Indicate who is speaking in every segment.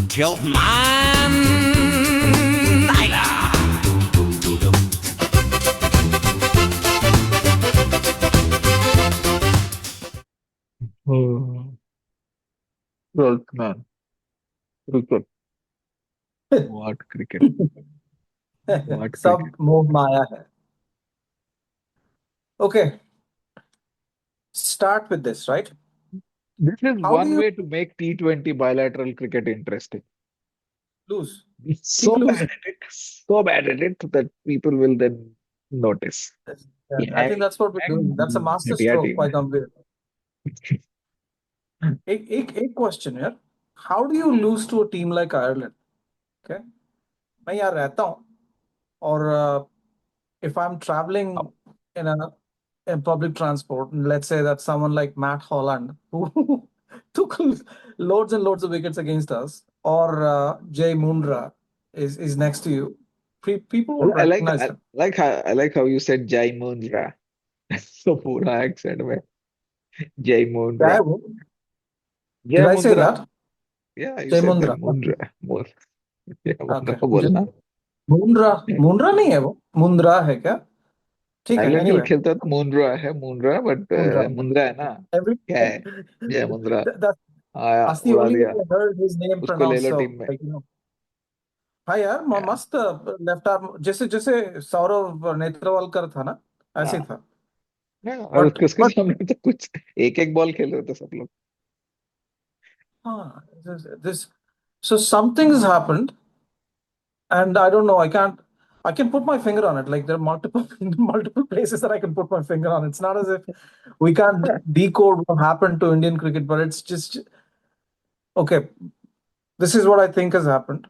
Speaker 1: Tyolth Man.
Speaker 2: Hmm. Tyolth Man. Cricket. What cricket? What
Speaker 3: सब
Speaker 2: cricket?
Speaker 3: मोह माया है. Okay, start with this, right?
Speaker 2: This is
Speaker 3: How do
Speaker 2: one
Speaker 3: you
Speaker 2: way to make T20 bilateral cricket interesting.
Speaker 3: lose?
Speaker 2: Be
Speaker 3: Keep
Speaker 2: so bad
Speaker 3: losing.
Speaker 2: at it, so bad at it that people will then notice.
Speaker 3: Yeah,
Speaker 2: कि
Speaker 3: I
Speaker 2: है
Speaker 3: think that's what we're doing. That's a master
Speaker 2: घटिया
Speaker 3: stroke
Speaker 2: team
Speaker 3: by
Speaker 2: है.
Speaker 3: Gambhir. एक question यार. How do you lose to a team like Ireland? Okay, मैं यहाँ रहता हूँ और if I'm traveling in a in public transport, and let's say that someone like Matt Holland who took loads and loads of wickets against us, or Jay Mundra is next to you, people will
Speaker 2: I like
Speaker 3: recognize him.
Speaker 2: I like how you said Jai Mundra. So पूरा accent में Jai
Speaker 3: Jai,
Speaker 2: Mundra.
Speaker 3: did
Speaker 2: Jai
Speaker 3: I say
Speaker 2: Mundra.
Speaker 3: that?
Speaker 2: Yeah, you
Speaker 3: Jay
Speaker 2: said that
Speaker 3: Mundra.
Speaker 2: Mundra. Jai Mundra
Speaker 3: Okay.
Speaker 2: बोलना.
Speaker 3: मुंद्रा मुंद्रा नहीं है वो मुंद्रा है क्या ठीक है
Speaker 2: आयरलैंड के लिए
Speaker 3: anyway
Speaker 2: खेलता है तो मुंद्रा है मुंद्रा बट
Speaker 3: मुंद्रा
Speaker 2: मुंद्रा है ना.
Speaker 3: every
Speaker 2: क्या है जय मुंद्रा.
Speaker 3: that,
Speaker 2: आया
Speaker 3: that's the
Speaker 2: उड़ा
Speaker 3: only way
Speaker 2: दिया.
Speaker 3: I heard his name
Speaker 2: उसको ले
Speaker 3: pronounced
Speaker 2: लो
Speaker 3: so
Speaker 2: टीम में.
Speaker 3: like हाँ यार
Speaker 2: Yeah.
Speaker 3: मस्त लेफ्ट आर्म जैसे जैसे सौरव नेत्रवालकर था ना ऐसे ही
Speaker 2: हाँ.
Speaker 3: था
Speaker 2: Yeah, और
Speaker 3: बट
Speaker 2: उसके
Speaker 3: बट
Speaker 2: सामने तो कुछ एक एक बॉल खेल रहे थे सब लोग.
Speaker 3: हाँ this so something has happened and I don't know I can put my finger on it like there are multiple multiple places that I can put my finger on it's not as if we can't decode what happened to Indian cricket but it's just okay this is what I think has happened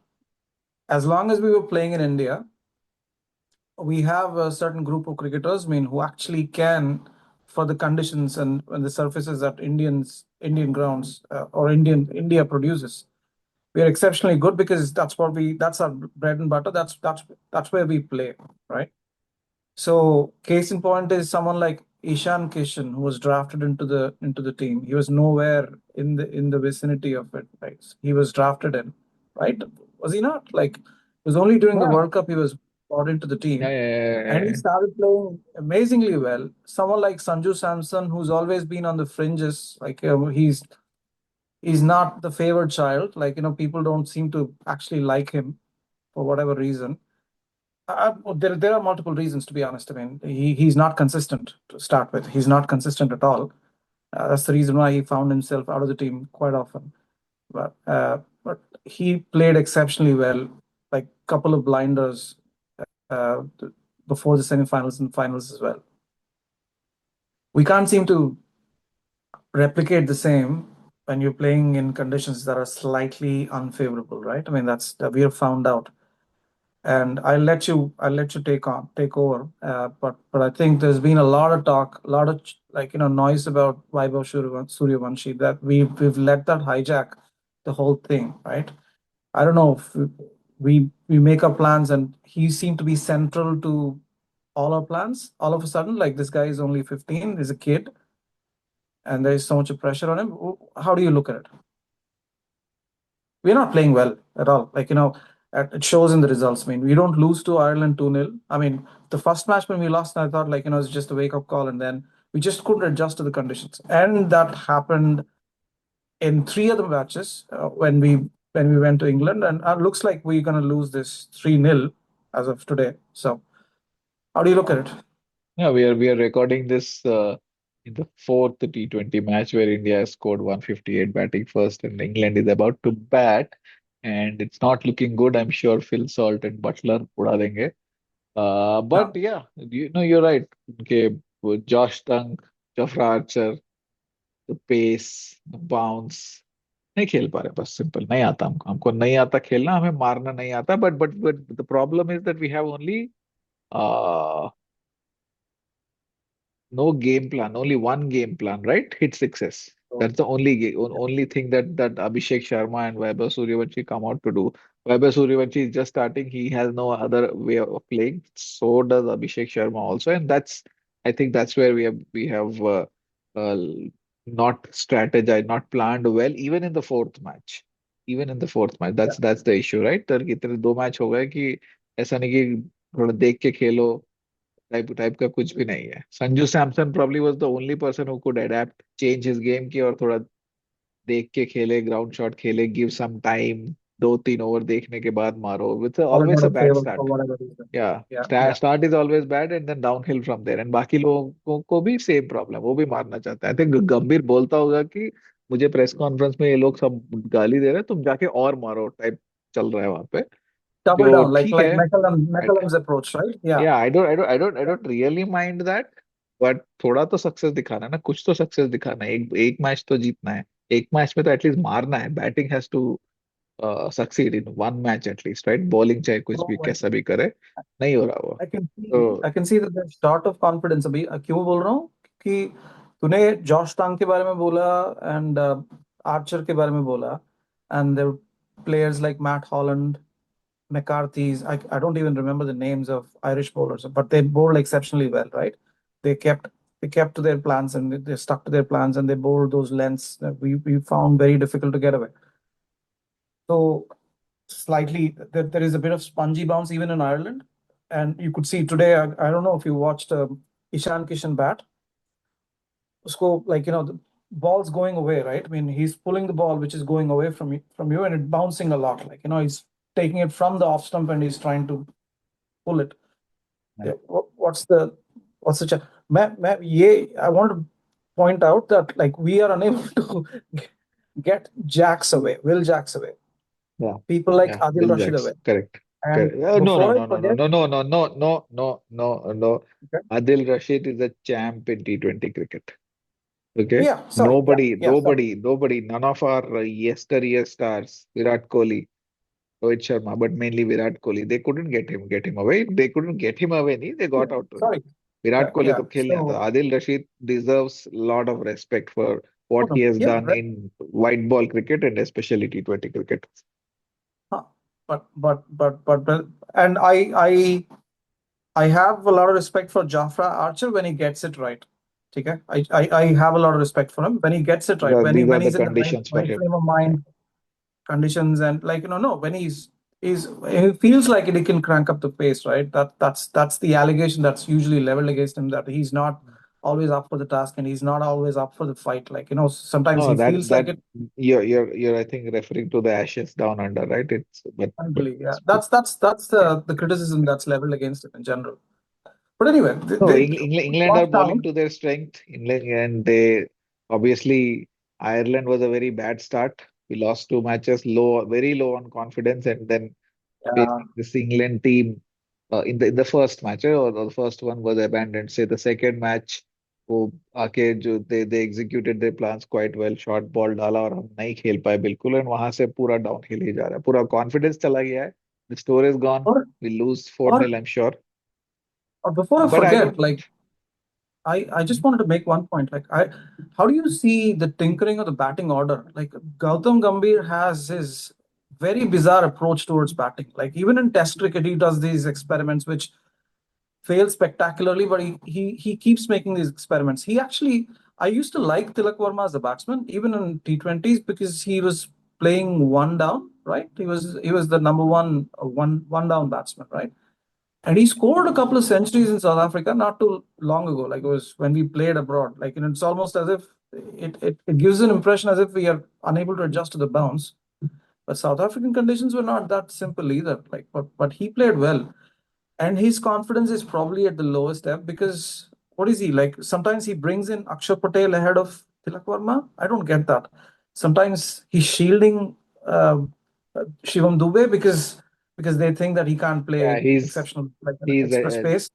Speaker 3: as long as we were playing in India we have a certain group of cricketers I mean who actually can for the conditions and the surfaces that Indian grounds or India produces we are exceptionally good because that's our bread and butter that's where we play right so case in point is someone like Ishan Kishan who was drafted into the team he was nowhere in the vicinity of it right he was drafted in right was he not like it was only during the
Speaker 2: हाँ.
Speaker 3: World Cup he was brought into the
Speaker 2: Yeah,
Speaker 3: team
Speaker 2: yeah,
Speaker 3: and he
Speaker 2: yeah,
Speaker 3: started playing amazingly well someone like Sanju Samson who's always been on the fringes like he's not the favored child. Like, people don't seem to actually like him for whatever reason. There are multiple reasons, to be honest. I mean, he's not consistent to start with. He's not consistent at all. That's the reason why he found himself out of the team quite often. But he played exceptionally well, like couple of blinders uh, before the semifinals and finals as well. We can't seem to replicate the same when you're playing in conditions that are slightly unfavorable, right? I mean, that's that we have found out. And I'll let you take over. But I think there's been a lot of talk, a lot of noise about Vaibhav Suryavanshi that we've let that hijack the whole thing, right? I don't know if we make our plans and he seemed to be central to all our plans all of a sudden. Like this guy is only 15, he's a kid, and there is so much pressure on him. How do you look at it? We're not playing well at all. It shows in the results. I mean, we don't lose to Ireland 2-0. I mean, the first match when we lost, I thought it's just a wake up call, and then we just couldn't adjust to the conditions, and that happened in three other matches when we went to England, and it looks like we're going to lose this 3-0 as of today. So, how do you look at it?
Speaker 2: yeah. We are recording this in the fourth T20 match where India has scored 158 batting first, and England is about to bat, and it's not looking good. I'm sure Phil Salt and Butler उड़ा देंगे. But
Speaker 3: No.
Speaker 2: yeah, you're right. Okay, Josh Dunk, Jofra Archer, the pace, the bounce. नहीं खेल पा रहे बस simple नहीं आता हमको नहीं आता खेलना हमें मारना नहीं आता but the problem is that we have only uh no game plan only one game plan right hit sixes
Speaker 3: So,
Speaker 2: that's the only thing that Abhishek Sharma and Vaibhav Suryavanshi come out to do Vaibhav Suryavanshi is just starting. He has no other way of playing. So does Abhishek Sharma also, and I think that's where we have uh, not strategized, not planned well, even in the fourth match. Even in the fourth match,
Speaker 3: Yeah,
Speaker 2: that's the issue, right? तर कितने दो match हो गए कि ऐसा नहीं कि थोड़ा देख के खेलो टाइप टाइप का कुछ भी नहीं है. Sanju Samson probably was the only person who could adapt, change his game की और थोड़ा देख के खेले, ग्राउंड शॉट खेले, गिव सम टाइम, दो तीन ओवर देखने के बाद मारो. With
Speaker 3: all
Speaker 2: always
Speaker 3: out
Speaker 2: a
Speaker 3: of
Speaker 2: bad
Speaker 3: favor for
Speaker 2: start.
Speaker 3: whatever reason.
Speaker 2: या
Speaker 3: Yeah, yeah.
Speaker 2: Start is always bad and then downhill from there. And बाकी लोगों को भी सेम प्रॉब्लम, वो भी मारना चाहता है. आई थिंक गंभीर बोलता होगा कि मुझे प्रेस कॉन्फ्रेंस में ये लोग सब गाली दे रहे हैं, तुम जाके और मारो टाइप चल रहा है वहां पे.
Speaker 3: Double
Speaker 2: जो
Speaker 3: down,
Speaker 2: ठीक
Speaker 3: like
Speaker 2: है.
Speaker 3: McCallum's approach, right? Yeah.
Speaker 2: या I don't really mind that. But थोड़ा तो सक्सेस दिखाना है ना, कुछ तो सक्सेस दिखाना है. एक एक मैच तो जीतना है. एक मैच में तो एटलीस्ट मारना है. Batting has to succeed in one match at least, right? Bowling चाहे कुछ भी
Speaker 3: So
Speaker 2: कैसा भी करे, नहीं हो रहा वो.
Speaker 3: I
Speaker 2: तो
Speaker 3: can see that there's sort of confidence. अभी क्यों बोल रहा हूँ कि तूने जॉश टांग के बारे में बोला एंड आर्चर के बारे में बोला and there players like Matt Holland, McCarthy's. I don't even remember the names of Irish bowlers, but they bowled exceptionally well, right? They kept to their plans and they stuck to their plans and they bowled those lengths that we found very difficult to get away. So slightly there is a bit of spongy bounce even in Ireland. And you could see today, I don't know if you watched Ishan Kishan bat. Usko, like, the ball's going away, right? I mean, he's pulling the ball, which is going away from you, and it bouncing a lot. Like, he's taking it from the off stump and he's trying to pull it. Yeah, what's the I want to point out that like we are unable to get Jacks away, Will Jacks away,
Speaker 2: yeah,
Speaker 3: people like
Speaker 2: yeah,
Speaker 3: Adil
Speaker 2: Bill
Speaker 3: Rashid away.
Speaker 2: Jacks, correct.
Speaker 3: And
Speaker 2: Correct. No, no,
Speaker 3: before I
Speaker 2: no, no, no,
Speaker 3: forget,
Speaker 2: no, no, no, no, no, no, no, no.
Speaker 3: okay,
Speaker 2: Adil Rashid is a champ in T20 cricket. Okay,
Speaker 3: yeah, sorry, yeah, yeah, sorry.
Speaker 2: nobody, none of our yesteryear stars, Virat Kohli, Rohit Sharma, but mainly Virat Kohli, they couldn't get him away. They couldn't get him away, nahi, they got out to him.
Speaker 3: Sorry.
Speaker 2: Virat
Speaker 3: Yeah,
Speaker 2: Kohli
Speaker 3: yeah.
Speaker 2: तो खेल नहीं आता.
Speaker 3: So,
Speaker 2: Adil Rashid deserves a lot of respect for
Speaker 3: oh,
Speaker 2: what he
Speaker 3: no,
Speaker 2: has
Speaker 3: yeah,
Speaker 2: done in white ball cricket and especially T20 cricket.
Speaker 3: huh. But, and I have a lot of respect for Jafra Archer when he gets it right. Okay, I have a lot of respect for him when he gets it right.
Speaker 2: These are
Speaker 3: When
Speaker 2: the
Speaker 3: he's in the
Speaker 2: conditions for
Speaker 3: right
Speaker 2: him.
Speaker 3: frame of
Speaker 2: Yeah.
Speaker 3: mind, conditions, and like no, when he's he feels like he can crank up the pace, right? That's the allegation that's usually leveled against him, that he's not always up for the task and he's not always up for the fight. Like sometimes
Speaker 2: No,
Speaker 3: he feels like
Speaker 2: that
Speaker 3: it.
Speaker 2: you're I think referring to the Ashes down under, right? But
Speaker 3: Mentally, yeah.
Speaker 2: it's,
Speaker 3: That's
Speaker 2: yeah.
Speaker 3: the criticism that's leveled against him in general. But anyway,
Speaker 2: No, England are bowling
Speaker 3: Georgetown,
Speaker 2: to their strength. England, and they obviously Ireland was a very bad start. We lost two matches, low, very low on confidence, and then
Speaker 3: yeah,
Speaker 2: facing this England team in the first match, or the first one was abandoned. Say the second match, वो आके जो they executed their plans quite well, short ball डाला और हम नहीं खेल पाए बिल्कुल, and वहां से पूरा डाउनहिल ही जा रहा है, पूरा कॉन्फिडेंस चला गया है. The store is gone.
Speaker 3: or
Speaker 2: We lose
Speaker 3: or
Speaker 2: 4-0, I'm sure.
Speaker 3: or before I
Speaker 2: But I
Speaker 3: forget,
Speaker 2: don't.
Speaker 3: like I just wanted to make one point. Like how do you see the tinkering of the batting order? Like Gautam Gambhir has his very bizarre approach towards batting. Like even in Test cricket, he does these experiments which fail spectacularly, but he keeps making these experiments. He actually, I used to like Tilak Verma as a batsman, even in T20s, because he was playing one down, right? He was the number one down batsman, right? And he scored a couple of centuries in South Africa not too long ago. Like it was when we played abroad. Like it's almost as if it gives an impression as if we are unable to adjust to the bounce. But South African conditions were not that simple either. Like, but he played well, and his confidence is probably at the lowest ebb because what is he like? Sometimes he brings in Akshar Patel ahead of Tilak Verma. I don't get that. Sometimes he's shielding uh, Shivam Dubey because they think that he can't
Speaker 2: Yeah,
Speaker 3: play
Speaker 2: he's
Speaker 3: exceptional like
Speaker 2: he's
Speaker 3: extra space.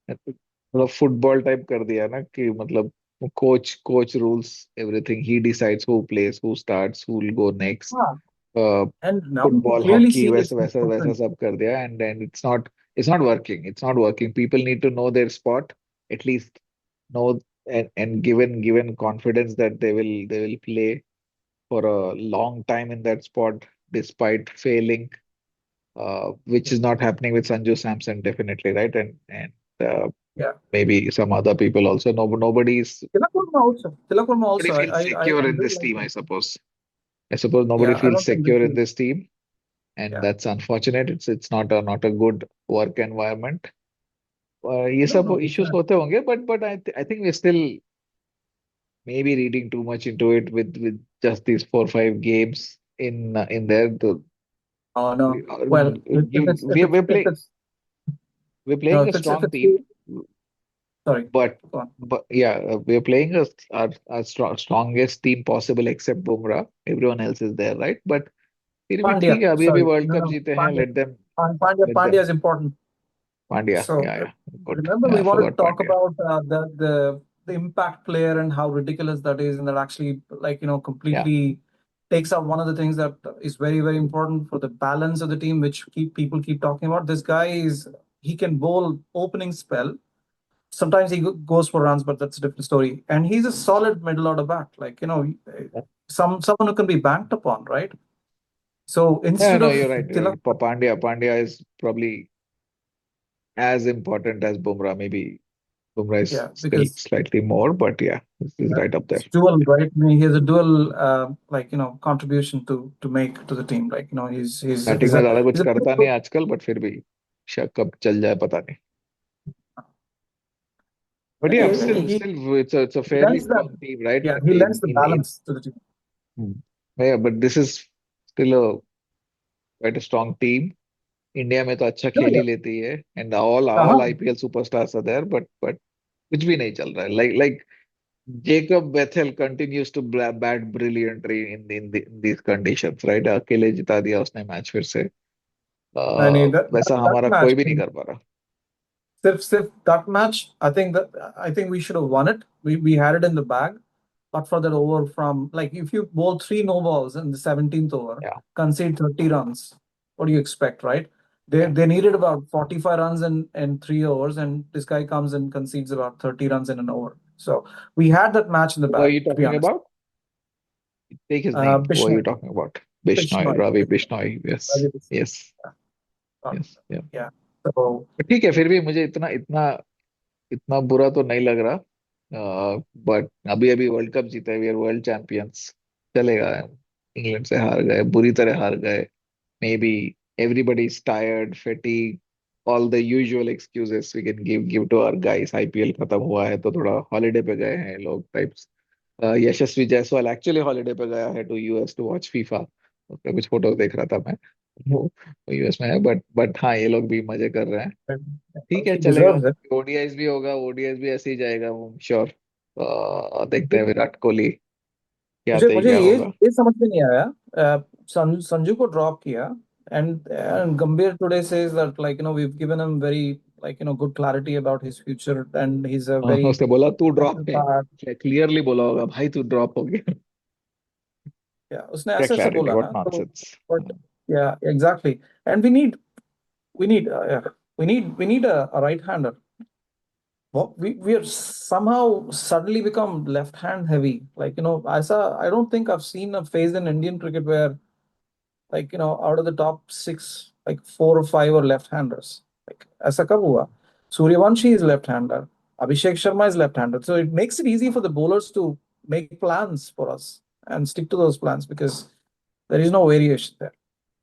Speaker 2: मतलब football type कर दिया ना कि मतलब coach rules everything. He decides who plays, who starts, who will go next.
Speaker 3: Yeah. And now you can
Speaker 2: football
Speaker 3: clearly
Speaker 2: hockey
Speaker 3: see his
Speaker 2: वैसा वैसा वैसा
Speaker 3: footprint.
Speaker 2: सब कर दिया. And it's not working. It's not working. People need to know their spot, at least know, and given confidence that they will play for a long time in that spot despite failing. which is not happening with Sanju Samson definitely, right? And
Speaker 3: Yeah.
Speaker 2: maybe some other people also.
Speaker 3: Tilak Verma
Speaker 2: Nobody
Speaker 3: also.
Speaker 2: feels secure
Speaker 3: I
Speaker 2: in
Speaker 3: do
Speaker 2: this
Speaker 3: like
Speaker 2: team, I
Speaker 3: him.
Speaker 2: suppose. I suppose nobody
Speaker 3: Yeah, I
Speaker 2: feels
Speaker 3: don't think this
Speaker 2: secure in
Speaker 3: is.
Speaker 2: this team, and
Speaker 3: Yeah.
Speaker 2: that's unfortunate. It's not a good work environment. ये
Speaker 3: No,
Speaker 2: सब
Speaker 3: no, we
Speaker 2: issues
Speaker 3: can't.
Speaker 2: होते होंगे, but I think we're still maybe reading too much into it with just these 4 5 games in there.
Speaker 3: Oh no.
Speaker 2: We,
Speaker 3: Well, if
Speaker 2: you,
Speaker 3: it's if
Speaker 2: we
Speaker 3: it's
Speaker 2: we're
Speaker 3: if
Speaker 2: playing
Speaker 3: it's
Speaker 2: we're
Speaker 3: no,
Speaker 2: playing a
Speaker 3: if
Speaker 2: strong
Speaker 3: it's
Speaker 2: team,
Speaker 3: sorry,
Speaker 2: but
Speaker 3: go on.
Speaker 2: yeah, we're playing our strongest team possible except Bumrah. Everyone else is there, right? But फिर भी ठीक
Speaker 3: Pandya,
Speaker 2: है, अभी अभी
Speaker 3: sorry,
Speaker 2: world
Speaker 3: no,
Speaker 2: cup
Speaker 3: no,
Speaker 2: जीते हैं.
Speaker 3: Pandya. Pandya,
Speaker 2: Let
Speaker 3: Pandya
Speaker 2: them.
Speaker 3: is important.
Speaker 2: Pandya,
Speaker 3: So
Speaker 2: yeah, yeah, good.
Speaker 3: remember,
Speaker 2: Yeah,
Speaker 3: we
Speaker 2: I
Speaker 3: wanted to
Speaker 2: forgot
Speaker 3: talk
Speaker 2: Pandya.
Speaker 3: about the impact player and how ridiculous that is, and that actually
Speaker 2: Yeah,
Speaker 3: completely takes out one of the things that is very very important for the balance of the team, which people keep talking about. This guy is he can bowl opening spell. Sometimes he goes for runs, but that's a different story. And he's a solid middle order bat, someone who can be banked upon, right? So
Speaker 2: yeah,
Speaker 3: instead
Speaker 2: no,
Speaker 3: of
Speaker 2: you're right. You're
Speaker 3: Tilak,
Speaker 2: right. Pandya is probably as important as Bumrah. Maybe Bumrah is
Speaker 3: yeah,
Speaker 2: still
Speaker 3: because
Speaker 2: slightly more, but yeah, this is right up there.
Speaker 3: it's dual, right? I mean, he has a dual, contribution to make to the team.
Speaker 2: Batting में ज्यादा कुछ
Speaker 3: he's a pretty
Speaker 2: करता नहीं
Speaker 3: good.
Speaker 2: आजकल, but फिर भी शायद कब चल जाए पता नहीं. But
Speaker 3: And
Speaker 2: yeah,
Speaker 3: he
Speaker 2: still, it's a fairly
Speaker 3: lends that,
Speaker 2: strong team, right?
Speaker 3: yeah, he lends the balance to the team.
Speaker 2: Hmm. Yeah, but this is still a quite a strong team. India में तो अच्छा
Speaker 3: Oh,
Speaker 2: खेल ही
Speaker 3: yeah.
Speaker 2: लेती है, and all
Speaker 3: Uh-huh.
Speaker 2: IPL superstars are there, but कुछ भी नहीं चल रहा है. Like Jacob Bethell continues to bat brilliantly in these conditions, right? अकेले जिता दिया उसने मैच फिर से.
Speaker 3: And
Speaker 2: वैसा
Speaker 3: that
Speaker 2: हमारा
Speaker 3: match,
Speaker 2: कोई भी नहीं कर पा रहा.
Speaker 3: Sif, that match, I think we should have won it. We had it in the bag, but for that over from like if you bowl three no balls in the 17th over,
Speaker 2: Yeah,
Speaker 3: concede 30 runs, what do you expect, right? They
Speaker 2: yeah.
Speaker 3: they needed about 45 runs in 3 overs, and this guy comes and concedes about 30 runs in an over. So we had that match in the
Speaker 2: Who are
Speaker 3: bag,
Speaker 2: you
Speaker 3: to be
Speaker 2: talking
Speaker 3: honest.
Speaker 2: about? Take his name. Who are you
Speaker 3: Bishnoi,
Speaker 2: talking about? Bishnoi,
Speaker 3: Bishnoi,
Speaker 2: Ravi Bishnoi. Yes,
Speaker 3: Ravi Bishnoi.
Speaker 2: yes,
Speaker 3: Uh,
Speaker 2: yes. Yeah.
Speaker 3: yeah. So
Speaker 2: ठीक है, फिर भी मुझे इतना इतना इतना बुरा तो नहीं लग रहा. बट अभी अभी वर्ल्ड कप जीता है, वी आर वर्ल्ड चैंपियंस. चलेगा. इंग्लैंड से हार गए, बुरी तरह हार गए. Maybe everybody is tired, fatigue, all the usual excuses we can give to our guys. IPL खत्म हुआ है तो थोड़ा हॉलीडे पे गए हैं लोग types. Yashasvi Jaiswal actually holiday पे गया है to US to watch FIFA. उसका कुछ फोटोज देख रहा था मैं. वो यूएस में है, बट हाँ, ये लोग भी मजे कर रहे हैं. ठीक है,
Speaker 3: he
Speaker 2: चलेगा.
Speaker 3: deserves it.
Speaker 2: ओडीआईस भी होगा, ओडीआईस भी ऐसे ही जाएगा, श्योर. देखते हैं विराट कोहली क्या
Speaker 3: मुझे
Speaker 2: आता ही
Speaker 3: मुझे
Speaker 2: क्या होगा.
Speaker 3: ये समझ में नहीं आया. संजू को ड्रॉप किया, and Gambhir today says that we've given him very good clarity about his future, and he's a very
Speaker 2: उसने बोला तू ड्रॉप है.
Speaker 3: bad.
Speaker 2: क्लियरली बोला होगा भाई तू ड्रॉप हो गया.
Speaker 3: Yeah, उसने
Speaker 2: क्या
Speaker 3: ऐसे ऐसे
Speaker 2: क्लैरिटी,
Speaker 3: बोला
Speaker 2: व्हाट
Speaker 3: ना तो.
Speaker 2: Nonsense.
Speaker 3: But yeah, exactly. And we need yeah, we need a right hander. Well, we are somehow suddenly become left hand heavy. I don't think I've seen a phase in Indian cricket where out of the top six, like four or five are left-handers. Like ऐसा कब हुआ? Suryavanshi is left-hander. Abhishek Sharma is left-handed. So it makes it easy for the bowlers to make plans for us and stick to those plans because there is no variation there.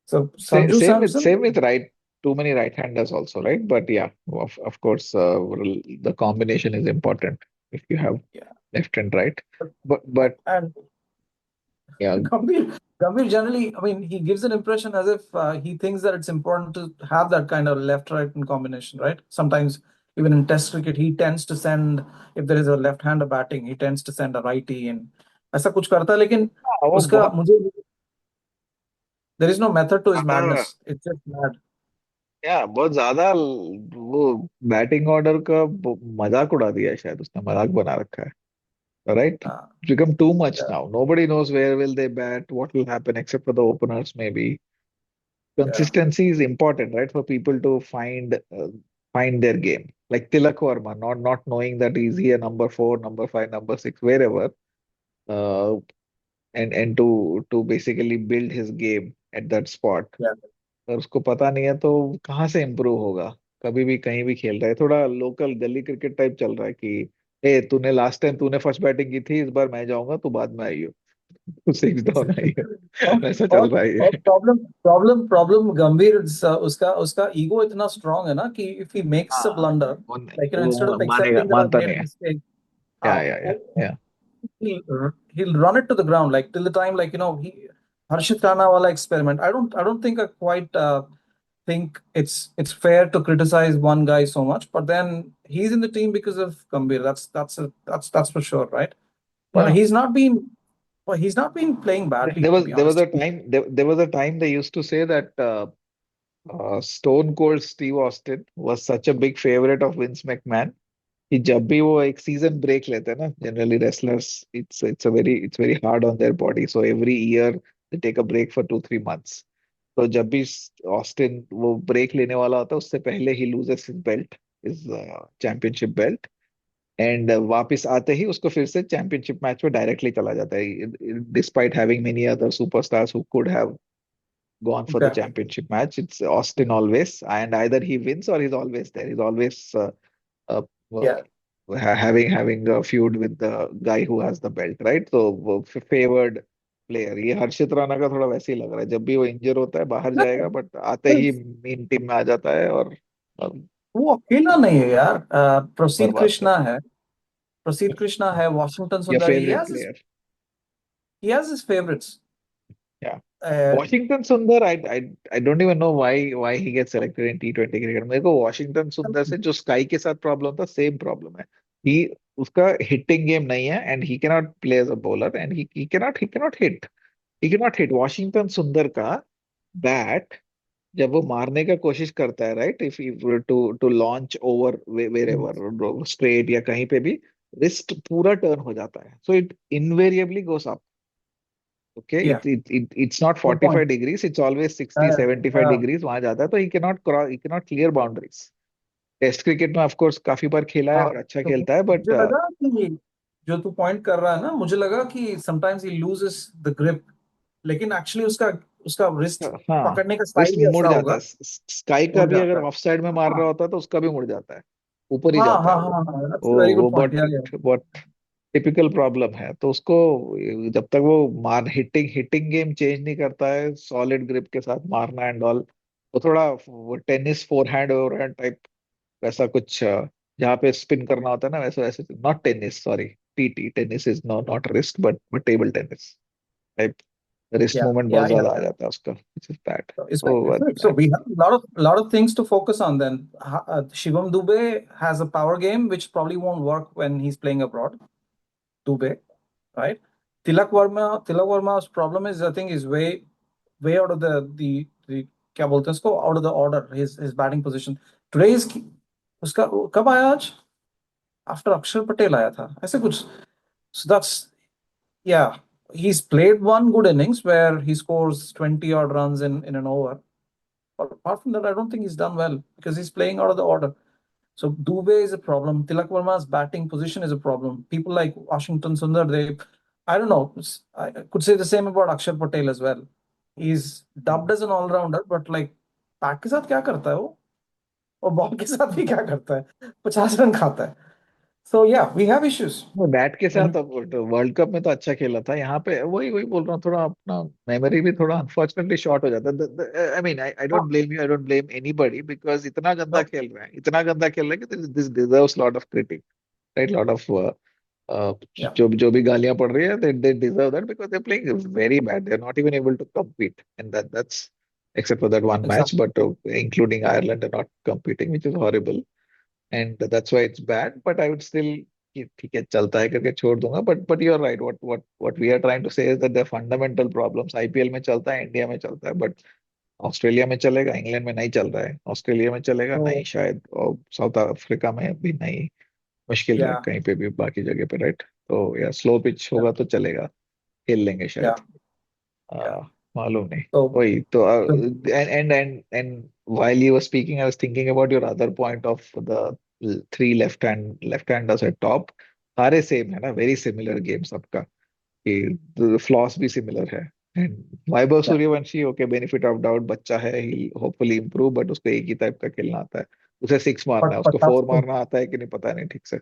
Speaker 3: So Sanju Samson,
Speaker 2: Same with right. Too many right-handers also, right? But yeah, of course, the combination is important if you have
Speaker 3: yeah,
Speaker 2: left and right. But
Speaker 3: and
Speaker 2: yeah,
Speaker 3: Gambhir generally, I mean, he gives an impression as if he thinks that it's important to have that kind of left-right in combination, right? Sometimes even in Test cricket, he tends to send if there is a left-hander batting, he tends to send a righty in. ऐसा कुछ करता है लेकिन
Speaker 2: वो
Speaker 3: उसका
Speaker 2: बहुत
Speaker 3: मुझे there is no method to his
Speaker 2: ज्यादा.
Speaker 3: madness. It's just mad.
Speaker 2: या बहुत ज्यादा वो बैटिंग ऑर्डर का मजाक उड़ा दिया है, शायद उसने मजाक बना रखा है. Right?
Speaker 3: Uh,
Speaker 2: It's become too much
Speaker 3: yeah,
Speaker 2: now. Nobody knows where will they bat, what will happen, except for the openers, maybe.
Speaker 3: yeah,
Speaker 2: Consistency is important, right? For people to find their game. Like Tilak Verma, not knowing that is he a number four, number five, number six, wherever, uh, and to basically build his game at that spot.
Speaker 3: yeah.
Speaker 2: और उसको पता नहीं है तो कहाँ से improve होगा। कभी भी कहीं भी खेल रहा है, थोड़ा लोकल गली क्रिकेट टाइप चल रहा है कि ए तूने लास्ट टाइम तूने फर्स्ट बैटिंग की थी, इस बार मैं जाऊंगा, तू बाद में आई हो, तू सिक्स डाउन आई है।
Speaker 3: और
Speaker 2: वैसा चल
Speaker 3: और
Speaker 2: रहा है
Speaker 3: और
Speaker 2: ये।
Speaker 3: प्रॉब्लम गंभीर उसका उसका ईगो इतना स्ट्रांग है ना कि इफ ही मेक्स अ
Speaker 2: हाँ,
Speaker 3: ब्लंडर, लाइक इंस्टेड
Speaker 2: वो
Speaker 3: ऑफ
Speaker 2: मानेगा,
Speaker 3: एक्सेप्टिंग दैट आई
Speaker 2: मानता
Speaker 3: मेड
Speaker 2: नहीं
Speaker 3: अ
Speaker 2: है।
Speaker 3: मिस्टेक,
Speaker 2: या
Speaker 3: he'll run it to the ground like till the time, like he Harshit Rana wala experiment. I don't think I quite think it's fair to criticize one guy so much, but then he's in the team because of Gambhir. That's for sure, right? But
Speaker 2: या
Speaker 3: he's not been playing badly, to be
Speaker 2: there was
Speaker 3: honest.
Speaker 2: a time there was a time they used to say that Stone Cold Steve Austin was such a big favorite of Vince McMahon कि जब भी वो एक season break लेते हैं ना, generally wrestlers, it's very hard on their body, so every year they take a break for 2-3 months। तो जब भी ऑस्टिन वो ब्रेक लेने वाला होता है, उससे पहले ही loses his belt, is championship belt, and वापस आते ही उसको फिर से चैंपियनशिप मैच में डायरेक्टली चला जाता है, despite having many other superstars who could have gone for the
Speaker 3: Okay.
Speaker 2: championship match. It's Austin always, and either he wins or he's always there. He's always uh, uh,
Speaker 3: Yeah.
Speaker 2: having a feud with the guy who has the belt, right? So वो favored player। ये हर्षित राणा का थोड़ा वैसे ही लग रहा है, जब भी वो इंजर होता है बाहर जाएगा, बट आते ही मेन टीम में आ जाता है और
Speaker 3: वो अकेला नहीं है यार, प्रसीद
Speaker 2: बर्बाद कर
Speaker 3: कृष्णा है, प्रसीद कृष्णा है, वॉशिंगटन
Speaker 2: या
Speaker 3: Sundar,
Speaker 2: favourite player.
Speaker 3: he has his favorites. Uh,
Speaker 2: Washington Sundar, I don't even know why he get selected in T20 cricket. मेरे को वॉशिंगटन सुंदर से जो स्काई के साथ प्रॉब्लम था, सेम प्रॉब्लम है। ही उसका हिटिंग गेम नहीं है, and he can not play as a bowler, and he can not hit Washington Sundar का बैट। जब वो मारने का कोशिश करता है, right, if to to launch over wherever straight या कहीं पे भी, रिस्ट पूरा टर्न हो जाता है, so it invariably goes up. Okay,
Speaker 3: yeah,
Speaker 2: it's not
Speaker 3: good point.
Speaker 2: 45 degrees, it's always 60,
Speaker 3: Uh,
Speaker 2: 75
Speaker 3: uh,
Speaker 2: degrees वहां जाता है, तो he cannot clear boundaries। Test cricket में ऑफ कोर्स काफी बार खेला है
Speaker 3: हाँ,
Speaker 2: और अच्छा
Speaker 3: तो
Speaker 2: खेलता है,
Speaker 3: मुझे
Speaker 2: बट
Speaker 3: लगा कि जो तू पॉइंट कर रहा है ना, मुझे लगा कि sometimes he loses the grip, लेकिन एक्चुअली उसका उसका रिस्ट
Speaker 2: हाँ,
Speaker 3: पकड़ने का
Speaker 2: रिस्ट
Speaker 3: स्टाइल ही
Speaker 2: मुड़
Speaker 3: ऐसा
Speaker 2: जाता
Speaker 3: होगा,
Speaker 2: है। स्काई का
Speaker 3: उड़
Speaker 2: भी अगर
Speaker 3: जाता है।
Speaker 2: ऑफ साइड में मार
Speaker 3: हाँ
Speaker 2: रहा होता है तो उसका भी मुड़ जाता है, ऊपर ही
Speaker 3: हाँ
Speaker 2: जाता
Speaker 3: हाँ
Speaker 2: है
Speaker 3: हाँ
Speaker 2: वो।
Speaker 3: हाँ, दैट्स
Speaker 2: वो
Speaker 3: वेरी गुड
Speaker 2: वो
Speaker 3: पॉइंट,
Speaker 2: बहुत
Speaker 3: या
Speaker 2: बहुत टिपिकल प्रॉब्लम है, तो उसको जब तक वो मार हिटिंग हिटिंग गेम चेंज नहीं करता है, सॉलिड ग्रिप के साथ मारना एंड ऑल, तो थोड़ा वो टेनिस फोरहैंड ओवरहैंड टाइप, वैसा कुछ जहाँ पे स्पिन करना होता है ना, वैसे वैसे, not tennis, sorry, TT tennis is not wrist, but table tennis type, wrist movement बहुत
Speaker 3: या
Speaker 2: ज्यादा आ जाता है उसका, which is bad।
Speaker 3: इसमें
Speaker 2: तो
Speaker 3: इसमें so we have a lot of things to focus on then. Shivam Dube has a power game which probably won't work when he's playing abroad. Dube, right? Tilak Verma's problem is, I think, is way out of the क्या बोलते हैं उसको, out of the order, his batting position. Today is उसका कब आया आज? After Akshar Patel आया था, ऐसे कुछ. So that's, yeah, he's played one good innings where he scores 20 odd runs in an over. But apart from that, I don't think he's done well because he's playing out of the order. So Dubey is a problem. Tilak Verma's batting position is a problem. People like Washington Sundar, I don't know. I could say the same about Akshar Patel as well. He's dubbed as an all-rounder, but like bat के साथ क्या करता है वो, और ball के साथ भी क्या करता है, 50 रन खाता है. So yeah, we have issues.
Speaker 2: Bat के
Speaker 3: And
Speaker 2: साथ वर्ल्ड कप में तो अच्छा खेला था, यहाँ पे वही वही बोल रहा हूँ, थोड़ा अपना मेमोरी भी थोड़ा अनफॉर्चुनेटली शॉर्ट हो जाता है। I mean I don't blame you, I don't blame anybody, because इतना गंदा
Speaker 3: no,
Speaker 2: खेल रहा है, इतना गंदा खेल रहा है कि this deserves lot of critic, right, lot of
Speaker 3: yeah,
Speaker 2: जो भी गालियां पड़ रही है, they deserve that because they're playing very bad, they're not even able to compete, and that's except for that one match,
Speaker 3: exactly.
Speaker 2: but including Ireland are not competing, which is horrible, and that's why it's bad, but I would still कि ठीक है चलता है करके छोड़ दूंगा, but you're right, what we are trying to say is that the fundamental problems IPL में चलता है, इंडिया में चलता है, बट ऑस्ट्रेलिया में चलेगा, इंग्लैंड में नहीं चल रहा है, ऑस्ट्रेलिया में चलेगा नहीं
Speaker 3: So
Speaker 2: शायद, और साउथ अफ्रीका में भी नहीं, मुश्किल है
Speaker 3: yeah,
Speaker 2: कहीं पे भी बाकी जगह पे, राइट। तो या स्लो पिच
Speaker 3: yeah,
Speaker 2: होगा तो चलेगा, खेल लेंगे
Speaker 3: yeah,
Speaker 2: शायद।
Speaker 3: yeah.
Speaker 2: मालूम नहीं।
Speaker 3: So,
Speaker 2: वही तो
Speaker 3: so
Speaker 2: and while you were speaking, I was thinking about your other point of the three left handers at top, सारे सेम है ना, वेरी सिमिलर गेम सबका, कि फ्लॉस भी सिमिलर है। And Vaibhav Suryavanshi, okay, benefit of doubt, बच्चा है, he'll hopefully improve, but उसको एक ही टाइप का खेलना आता है. उसे सिक्स मारना है,
Speaker 3: but
Speaker 2: उसको
Speaker 3: that's
Speaker 2: फोर मारना आता है कि नहीं पता नहीं ठीक से.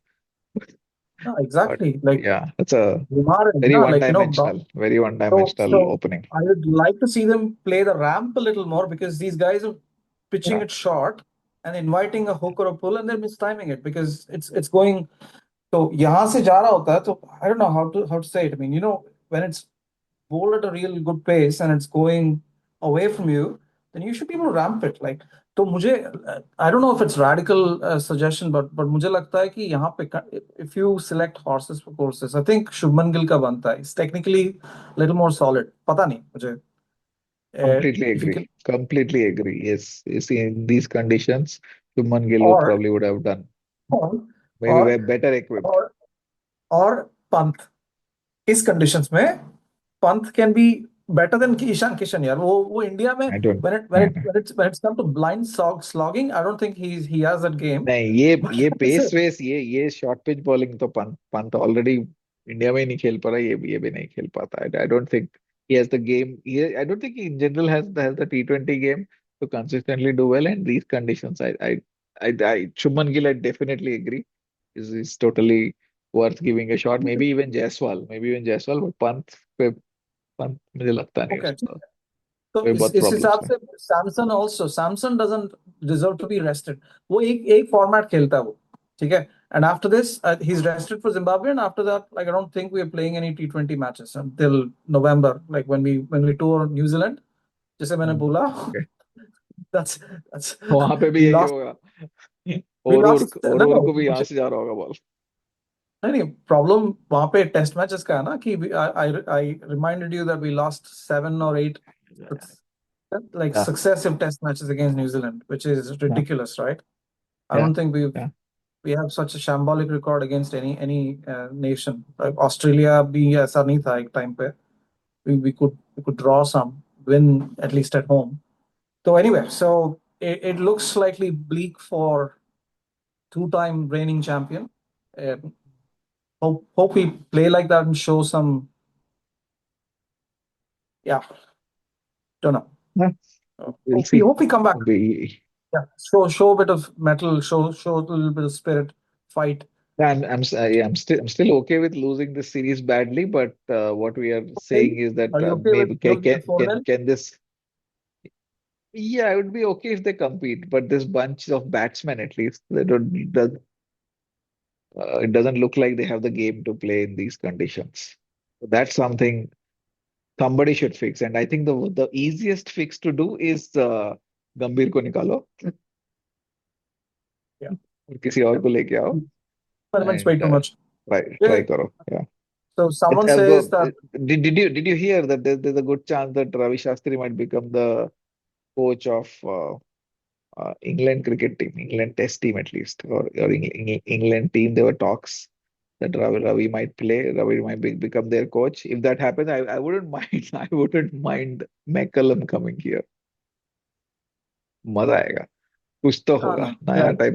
Speaker 3: no,
Speaker 2: But
Speaker 3: exactly like
Speaker 2: yeah, it's a
Speaker 3: Kumar is
Speaker 2: very
Speaker 3: na, like
Speaker 2: very
Speaker 3: so
Speaker 2: one-dimensional
Speaker 3: so
Speaker 2: opening.
Speaker 3: I would like to see them play the ramp a little more because these guys are pitching
Speaker 2: Yeah,
Speaker 3: it short and inviting a hook or a pull and they're mistiming it because it's going. So यहाँ से जा रहा होता है तो I don't know how to say it. I mean, when it's bowled at a real good pace and it's going away from you, then you should be able to ramp it. Like तो मुझे I don't know if it's radical suggestion, but मुझे लगता है कि यहाँ पे if you select horses for courses, I think Shubman Gill का बनता है. It's technically a little more solid. पता नहीं मुझे.
Speaker 2: completely
Speaker 3: If you can
Speaker 2: agree. Completely agree. Yes, you see, in these conditions, Shubman Gill would
Speaker 3: or
Speaker 2: probably would have done
Speaker 3: or
Speaker 2: maybe
Speaker 3: or
Speaker 2: we're better equipped.
Speaker 3: or or Pant इस conditions में Pant can be better than Ishan Kishan यार वो India में
Speaker 2: I don't.
Speaker 3: when it when
Speaker 2: नहीं,
Speaker 3: it
Speaker 2: नहीं.
Speaker 3: when it's come to blind slogging I don't think he has that game
Speaker 2: नहीं, ये pace वेस, ये शॉर्ट पिच बॉलिंग तो पंत पंत ऑलरेडी इंडिया में ही नहीं खेल पा रहा, ये भी नहीं खेल पाता. I don't think he has the game. I don't think he in general has the T20 game to consistently do well in these conditions. I Shubman Gill, I definitely agree. Is totally worth giving a shot. Maybe even Jaiswal, but Pant मुझे लगता नहीं
Speaker 3: okay
Speaker 2: उसका
Speaker 3: तो
Speaker 2: कोई बहुत
Speaker 3: इस
Speaker 2: problems
Speaker 3: हिसाब
Speaker 2: है.
Speaker 3: से Samson doesn't deserve to be rested वो एक एक फॉर्मेट खेलता है वो ठीक है and after this he's rested for Zimbabwe and after that like I don't think we are playing any T20 matches until November like when we tour New Zealand जैसे मैंने बोला
Speaker 2: ओके,
Speaker 3: that's
Speaker 2: वहां पे भी
Speaker 3: we
Speaker 2: यही
Speaker 3: lost
Speaker 2: होगा.
Speaker 3: we lost
Speaker 2: और
Speaker 3: no
Speaker 2: को भी यहाँ से जा रहा होगा बॉल.
Speaker 3: नहीं प्रॉब्लम वहां पे टेस्ट मैचेस का है ना कि I reminded you that we lost 7 or 8 like
Speaker 2: Yeah,
Speaker 3: successive test matches against New Zealand which is
Speaker 2: yeah,
Speaker 3: ridiculous right I
Speaker 2: yeah,
Speaker 3: don't think
Speaker 2: yeah.
Speaker 3: we have such a shambolic record against any nation like Australia भी ऐसा नहीं था एक time पे we could draw some win at least at home so anyway so it looks slightly bleak for two-time reigning champion hope we play like that and show some yeah don't know
Speaker 2: Yeah, we'll
Speaker 3: hope we
Speaker 2: see.
Speaker 3: hope we come back
Speaker 2: We,
Speaker 3: yeah show a bit of metal show a little bit of spirit fight
Speaker 2: yeah, I'm still okay with losing this series badly, but what we are
Speaker 3: okay
Speaker 2: saying is that
Speaker 3: are you okay with
Speaker 2: maybe
Speaker 3: losing it 4-0
Speaker 2: can this. Yeah, I would be okay if they compete, but this bunch of batsmen at least they don't does it doesn't look like they have the game to play in these conditions. So that's something somebody should fix, and I think the easiest fix to do is गंभीर को निकालो
Speaker 3: yeah
Speaker 2: और किसी और को लेके आओ
Speaker 3: experiments way
Speaker 2: and
Speaker 3: too much
Speaker 2: try
Speaker 3: yeah
Speaker 2: करो. Yeah.
Speaker 3: so
Speaker 2: It,
Speaker 3: someone says that
Speaker 2: did you hear that there's a good chance that Ravi Shastri might become the coach of England cricket team, England Test team at least, or England team? There were talks that Ravi might play, Ravi might become their coach. If that happens, I wouldn't mind. I wouldn't mind McCallum coming here. मजा आएगा. कुछ तो
Speaker 3: no,
Speaker 2: होगा
Speaker 3: no.
Speaker 2: नया
Speaker 3: Yeah,
Speaker 2: type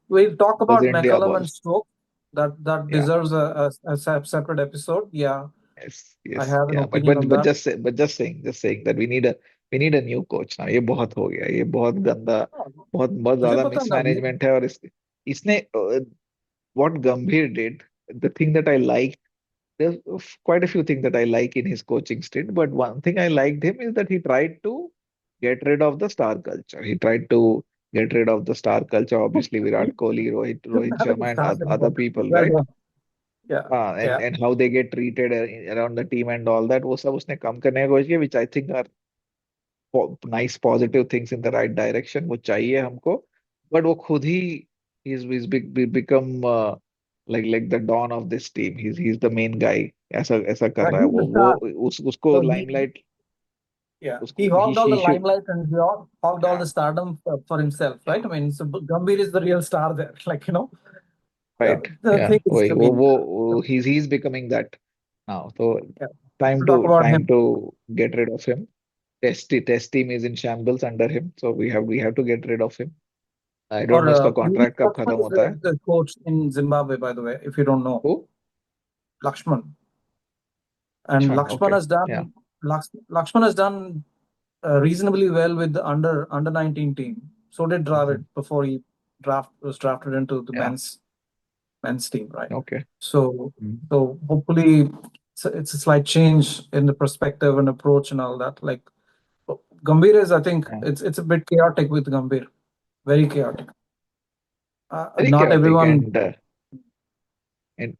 Speaker 3: we'll talk about
Speaker 2: बज India
Speaker 3: McCullum
Speaker 2: ball.
Speaker 3: and Stoke that
Speaker 2: Yeah.
Speaker 3: deserves a separate episode yeah
Speaker 2: Yes,
Speaker 3: I
Speaker 2: yes,
Speaker 3: have an
Speaker 2: yeah,
Speaker 3: opinion on
Speaker 2: but
Speaker 3: that
Speaker 2: just saying that we need a new coach now. ये बहुत हो गया, ये बहुत गंदा,
Speaker 3: हाँ,
Speaker 2: बहुत
Speaker 3: मुझे
Speaker 2: ज्यादा
Speaker 3: पता है ना
Speaker 2: मिसमैनेजमेंट है. और इसने what Gambhir did, the thing that I like, there's quite a few things that I like in his coaching stint, but one thing I liked him is that he tried to get rid of the star culture. He tried to get rid of the star culture. Obviously, Virat Kohli, Rohit
Speaker 3: I think
Speaker 2: Sharma,
Speaker 3: it's
Speaker 2: and
Speaker 3: started
Speaker 2: other
Speaker 3: well
Speaker 2: people,
Speaker 3: well
Speaker 2: right?
Speaker 3: done yeah yeah
Speaker 2: And how they get treated around the team and all that, वो सब उसने कम करने की कोशिश की, which I think are nice positive things in the right direction. वो चाहिए हमको, but वो खुद ही become like the dawn of this team. He's the main guy. ऐसा कर रहा है
Speaker 3: he's
Speaker 2: वो
Speaker 3: the star
Speaker 2: उसको
Speaker 3: so
Speaker 2: limelight,
Speaker 3: yeah, he
Speaker 2: उसको
Speaker 3: hogged all the
Speaker 2: he should.
Speaker 3: limelight and he hogged all
Speaker 2: Yeah,
Speaker 3: the stardom for himself, right? I mean, so Gambhir is the real star there. Like,
Speaker 2: right.
Speaker 3: the
Speaker 2: Yeah,
Speaker 3: thing is,
Speaker 2: वही
Speaker 3: I mean,
Speaker 2: he's becoming that now. So
Speaker 3: yeah, to talk about
Speaker 2: time
Speaker 3: him.
Speaker 2: to get rid of him. Test team is in shambles under him, so we have to get rid of him. I don't
Speaker 3: Or
Speaker 2: know उसका
Speaker 3: Lakshman
Speaker 2: contract कब खत्म
Speaker 3: is
Speaker 2: होता है.
Speaker 3: the coach in Zimbabwe, by the way, if you don't know.
Speaker 2: Who?
Speaker 3: Lakshman.
Speaker 2: Which
Speaker 3: And
Speaker 2: one?
Speaker 3: Lakshman
Speaker 2: Okay.
Speaker 3: has
Speaker 2: Yeah.
Speaker 3: done Lakshman has done reasonably well with the under 19 team. So did
Speaker 2: Mhm.
Speaker 3: Dravid before he was drafted into the
Speaker 2: Yeah.
Speaker 3: men's team, right?
Speaker 2: Okay.
Speaker 3: So
Speaker 2: Mhm.
Speaker 3: so hopefully it's a slight change in the perspective and approach and all that. Like Gambhir is, I think
Speaker 2: Yeah.
Speaker 3: it's a bit chaotic with Gambhir, very chaotic.
Speaker 2: Very
Speaker 3: Not
Speaker 2: chaotic,
Speaker 3: everyone.
Speaker 2: and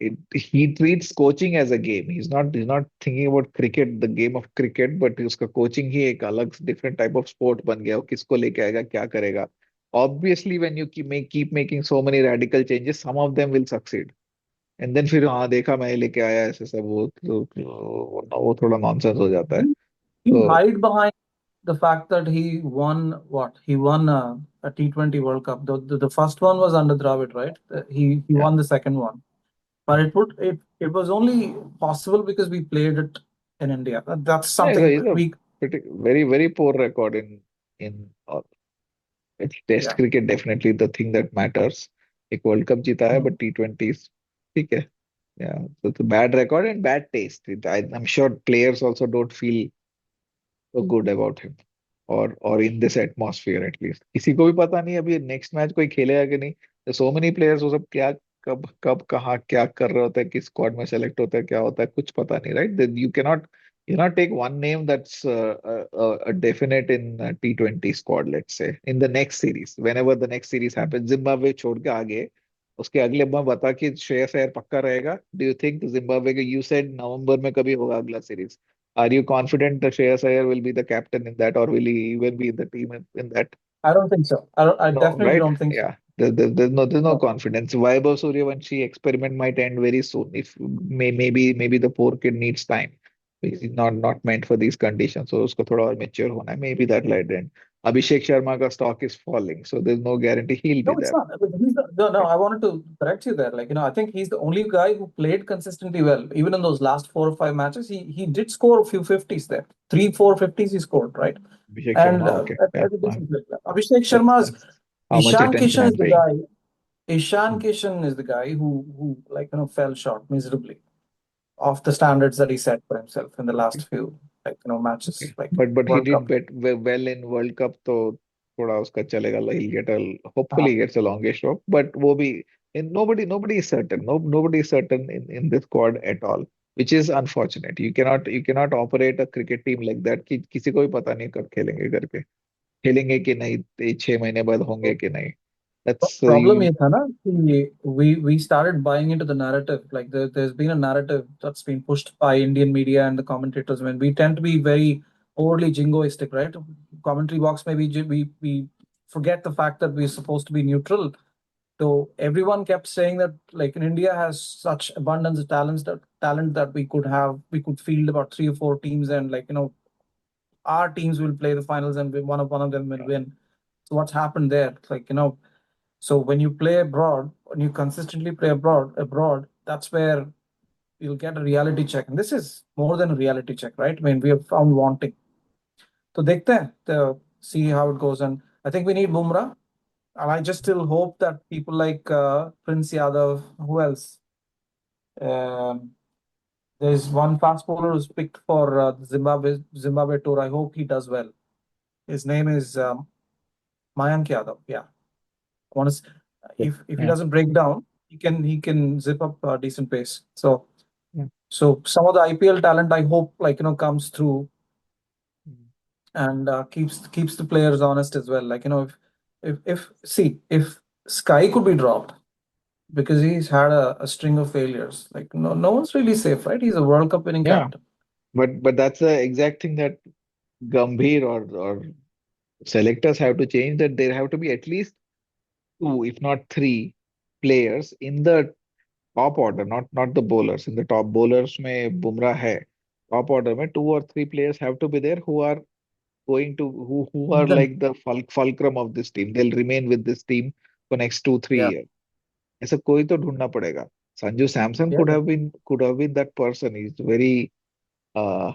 Speaker 2: he treats coaching as a game. He's not thinking about cricket, the game of cricket, but उसका coaching ही एक अलग different type of sport बन गया. वो किसको लेके आएगा, क्या करेगा? Obviously, when you keep making so many radical changes, some of them will succeed. And then फिर हाँ देखा मैं लेके आया ऐसे सब वो थोड़ा nonsense हो जाता है.
Speaker 3: He
Speaker 2: तो
Speaker 3: hide behind the fact that he won what? He won a T20 World Cup. The first one was under Dravid, right? He
Speaker 2: yeah,
Speaker 3: won the second one, but it was only possible because we played it in India. That's
Speaker 2: yeah,
Speaker 3: something
Speaker 2: he's a
Speaker 3: we.
Speaker 2: pretty very poor record in it's test
Speaker 3: Yeah.
Speaker 2: Cricket definitely the thing that matters. एक world cup जीता है
Speaker 3: Hmm.
Speaker 2: But T20 ठीक है. Yeah, so it's a bad record and bad taste. I'm sure players also don't feel so good about him or in this atmosphere at least. किसी को भी पता नहीं अभी नेक्स्ट मैच कोई खेलेगा कि नहीं. So many players वो सब क्या कब कब कहाँ क्या कर रहे होते हैं, किस स्क्वाड में सेलेक्ट होता है, क्या होता है, कुछ पता नहीं, right? Then you cannot take one name that's a definite in T20 squad, let's say, in the next series, whenever the next series happens. Zimbabwe छोड़ के आगे उसके अगले मैं बता कि श्रेयस अय्यर पक्का रहेगा. डू यू थिंक जिम्बाब्वे के, यू सेड नवंबर में कभी होगा अगला series? Are you confident that Shreyas Iyer will be the captain in that, or will he even be in the team in that?
Speaker 3: I don't think so. I
Speaker 2: No,
Speaker 3: definitely
Speaker 2: right?
Speaker 3: don't think so.
Speaker 2: Yeah. There's no
Speaker 3: No.
Speaker 2: confidence. Vaibhav Suryavanshi experiment might end very soon. If maybe the poor kid needs time. He's not meant for these conditions. So usko thoda aur mature hona hai. Maybe that might end. Abhishek Sharma ka stock is falling, so there's no guarantee he'll be
Speaker 3: No, it's
Speaker 2: there.
Speaker 3: not. No,
Speaker 2: Right?
Speaker 3: I wanted to correct you there. Like, I think he's the only guy who played consistently well. Even in those last 4 or 5 matches, he did score a few 50s there. 3, 4 50s he scored, right?
Speaker 2: Abhishek
Speaker 3: And
Speaker 2: Sharma, okay. Yeah.
Speaker 3: at a decent level. Abhishek
Speaker 2: That's
Speaker 3: Sharma's
Speaker 2: how much
Speaker 3: Ishan
Speaker 2: attention
Speaker 3: Kishan is
Speaker 2: I'm
Speaker 3: the
Speaker 2: paying.
Speaker 3: guy. Ishan
Speaker 2: Hmm.
Speaker 3: Kishan is the guy who like fell short miserably of the standards that he set for himself in the last few
Speaker 2: Okay.
Speaker 3: matches, like
Speaker 2: But he
Speaker 3: World
Speaker 2: did
Speaker 3: Cup.
Speaker 2: well in World Cup, तो थोड़ा उसका चलेगा. He'll get
Speaker 3: Uh,
Speaker 2: hopefully he gets a longish rope. But वो भी, and nobody is certain. Nobody is certain in this squad at all, which is unfortunate. You cannot operate a cricket team like that कि किसी को भी पता नहीं कब खेलेंगे करके. खेलेंगे कि नहीं, 6 महीने बाद होंगे कि नहीं. That's
Speaker 3: Problem
Speaker 2: you.
Speaker 3: is, है ना, कि we started buying into the narrative. Like there's been a narrative that's been pushed by Indian media and the commentators. When we tend to be very overly jingoistic, right? Commentary box, maybe we forget the fact that we're supposed to be neutral. So everyone kept saying that like in India has such abundance of talent that we could field about 3 or 4 teams, and our teams will play the finals and one of them will win. So what's happened there? Like so when you play abroad, when you consistently play abroad, that's where you'll get a reality check. And this is more than a reality check, right? I mean, we have found wanting. So देखते हैं, see how it goes. And I think we need Bumrah. And I just still hope that people like Prince Yadav, who else? Um, there's one fast bowler who's picked for Zimbabwe tour. I hope he does well. His name is Mayank Yadav. Yeah. Honest, if he
Speaker 2: Yeah.
Speaker 3: doesn't break down, he can zip up a decent pace. So
Speaker 2: Yeah.
Speaker 3: so some of the IPL talent I hope comes through and keeps the players honest as well. Like if see if Sky could be dropped because he's had a string of failures. Like no one's really safe, right? He's a World Cup winning
Speaker 2: Yeah.
Speaker 3: captain.
Speaker 2: But that's the exact thing that Gambhir or selectors have to change. That there have to be at least two, if not three, players in the top order, not the bowlers. In the top bowlers में Bumrah है. Top order में two or three players have to be there who are going to who are
Speaker 3: Then
Speaker 2: like the fulcrum of this team. They'll remain with this team for next 2 3
Speaker 3: yeah,
Speaker 2: years. ऐसा कोई तो ढूंढना पड़ेगा. Sanju Samson
Speaker 3: yeah,
Speaker 2: could have been that person. He's very uh,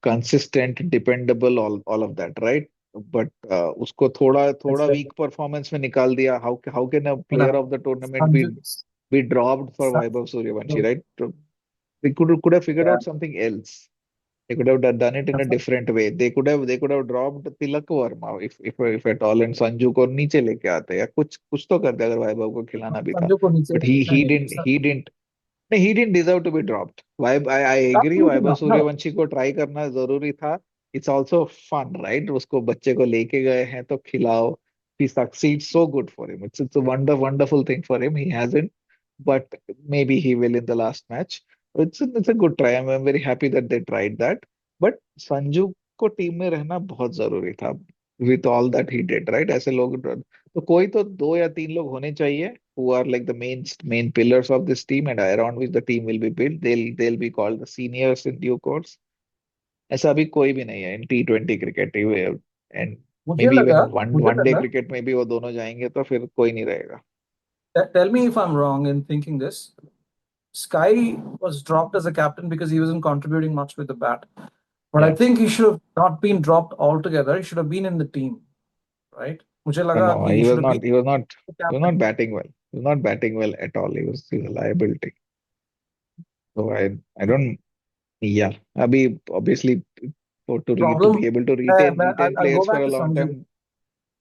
Speaker 2: consistent, dependable, all of that, right? But उसको थोड़ा
Speaker 3: that's
Speaker 2: थोड़ा
Speaker 3: right.
Speaker 2: weak performance में निकाल दिया. How can a
Speaker 3: You
Speaker 2: player
Speaker 3: know,
Speaker 2: of the tournament be
Speaker 3: Sanju,
Speaker 2: be dropped for
Speaker 3: San-
Speaker 2: Vaibhav Suryavanshi,
Speaker 3: so
Speaker 2: right? They could have figured
Speaker 3: Yeah,
Speaker 2: out something else. They could have done it in a
Speaker 3: that's right.
Speaker 2: different way. They could have dropped Tilak Verma if at all, and Sanju को नीचे लेके आते या कुछ कुछ तो करते अगर वैभव को खिलाना भी था.
Speaker 3: संजू को नीचे
Speaker 2: But he he
Speaker 3: नहीं,
Speaker 2: didn't he didn't नहीं, he didn't deserve to be dropped. I agree.
Speaker 3: absolutely
Speaker 2: Vaibhav
Speaker 3: not. No,
Speaker 2: Suryavanshi को ट्राई करना जरूरी था. It's also fun, right? उसको बच्चे को लेके गए हैं तो खिलाओ. He succeeds, so good for him. It's a wonderful thing for him. He hasn't, but maybe he will in the last match. It's a good try. I'm very happy that they tried that. But Sanju को team में रहना बहुत जरूरी था. With all that he did, right? ऐसे लोग तो कोई तो दो या तीन लोग होने चाहिए who are like the main pillars of this team and around which the team will be built. They'll be called the seniors in due course. ऐसा अभी कोई भी नहीं है इन T20 क्रिकेट. एंड मे
Speaker 3: मुझे
Speaker 2: बी इवन
Speaker 3: लगा
Speaker 2: वन
Speaker 3: मुझे
Speaker 2: one day
Speaker 3: लगा
Speaker 2: क्रिकेट में भी वो दोनों जाएंगे तो फिर कोई नहीं रहेगा.
Speaker 3: tell me if I'm wrong in thinking this. Sky was dropped as a captain because he wasn't contributing much with the bat. But I
Speaker 2: Yeah.
Speaker 3: think he should have not been dropped altogether. He should have been in the team, right? मुझे
Speaker 2: No,
Speaker 3: लगा
Speaker 2: no,
Speaker 3: कि he should have been the
Speaker 2: he was not
Speaker 3: captain.
Speaker 2: batting well. He was not batting well at all. He was a liability. So I don't. Yeah, Abhi, obviously, to be
Speaker 3: Problem.
Speaker 2: able to retain
Speaker 3: I'll go
Speaker 2: players for
Speaker 3: back
Speaker 2: a
Speaker 3: to
Speaker 2: long
Speaker 3: Sanju.
Speaker 2: time,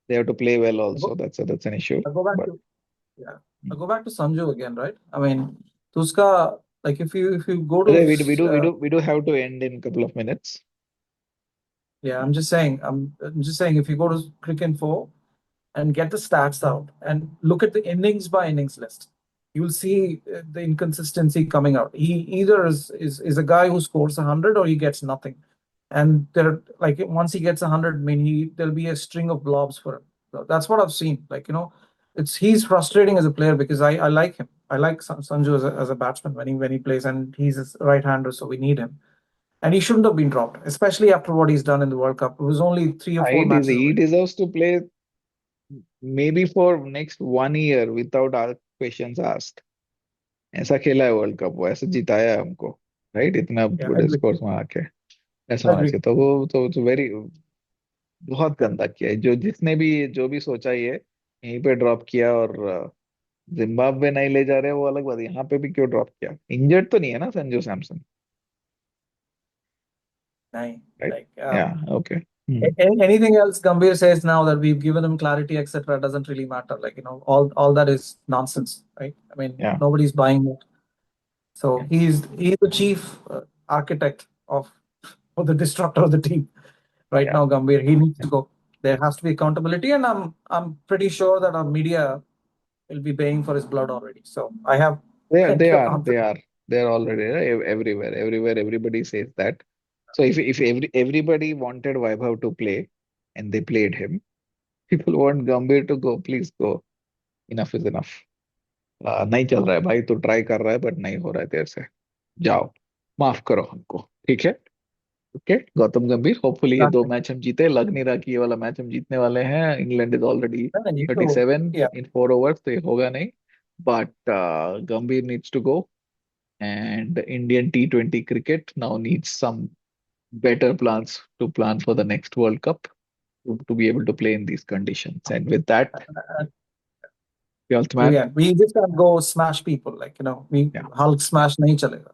Speaker 2: they have to play well
Speaker 3: I'll go,
Speaker 2: also. That's an issue.
Speaker 3: I'll go back
Speaker 2: But
Speaker 3: to yeah. I'll go back to Sanju again, right? I mean, तो उसका like if you go to
Speaker 2: okay, we do have to end in a couple of minutes.
Speaker 3: yeah, I'm just saying if you go to Cricinfo and get the stats out and look at the innings by innings list, you'll see the inconsistency coming out. He either is a guy who scores 100 or he gets nothing. And there, like once he gets 100, I mean, there'll be a string of blobs for him. So that's what I've seen. Like he's frustrating as a player because I like him. I like Sanju as a batsman when he plays, and he's a right-hander, so we need him. And he shouldn't have been dropped, especially after what he's done in the World Cup. It was only 3 or 4 matches
Speaker 2: He
Speaker 3: away.
Speaker 2: deserves to play maybe for next 1 year without our questions asked. ऐसा खेला है world cup, वो ऐसे जिताया है हमको, right? इतना
Speaker 3: Yeah, I
Speaker 2: बड़े
Speaker 3: agree.
Speaker 2: स्कोर्स में आके ऐसा
Speaker 3: I
Speaker 2: होना
Speaker 3: agree.
Speaker 2: चाहिए. तो वो तो वेरी बहुत गंदा किया है जिसने भी जो भी सोचा ये यहीं पे ड्रॉप किया. और जिम्बाब्वे नहीं ले जा रहे वो अलग बात है. यहाँ पे भी क्यों ड्रॉप किया? इंजर्ड तो नहीं है ना Sanju Samson,
Speaker 3: Nahin.
Speaker 2: Right?
Speaker 3: Like
Speaker 2: या okay.
Speaker 3: anything else Gambhir says now that we've given him clarity, etc., doesn't really matter. Like all that is nonsense, right? I mean,
Speaker 2: या
Speaker 3: nobody's buying it. So he's the chief architect of the destructor of the team right
Speaker 2: या
Speaker 3: now. Gambhir, he needs to go. There has to be accountability, and I'm pretty sure that our media will be paying for his blood already. So I have
Speaker 2: they are they
Speaker 3: plenty of
Speaker 2: are they
Speaker 3: confidence.
Speaker 2: are they're already everywhere everybody says that. So if everybody wanted Vaibhav to play and they played him, people want Gambhir to go. Please go. Enough is enough. नहीं चल रहा है भाई, तो try कर रहा है but नहीं हो रहा है तेरे से. जाओ, माफ करो हमको, ठीक है? ओके, गौतम गंभीर, होपफुली ये दो
Speaker 3: Exactly.
Speaker 2: मैच हम जीते. लग नहीं रहा कि ये वाला मैच हम जीतने वाले हैं. England is already
Speaker 3: No, you go.
Speaker 2: 37
Speaker 3: Yeah.
Speaker 2: In 4 overs, तो ये होगा नहीं. But Gambhir needs to go. And Indian T20 cricket now needs some better plans to plan for the next World Cup to be able to play in these conditions. And with that,
Speaker 3: Uh,
Speaker 2: Tyolth Man,
Speaker 3: Yeah, we just can't go smash people. Like, we
Speaker 2: yeah,
Speaker 3: Hulk smash nahi chalega.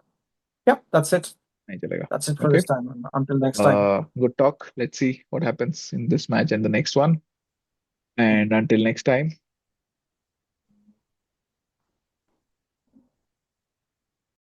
Speaker 3: Yep, that's it.
Speaker 2: nahi chalega.
Speaker 3: That's it for
Speaker 2: Okay.
Speaker 3: this time. Until next time.
Speaker 2: Good talk. Let's see what happens in this match and the next one. And until next time,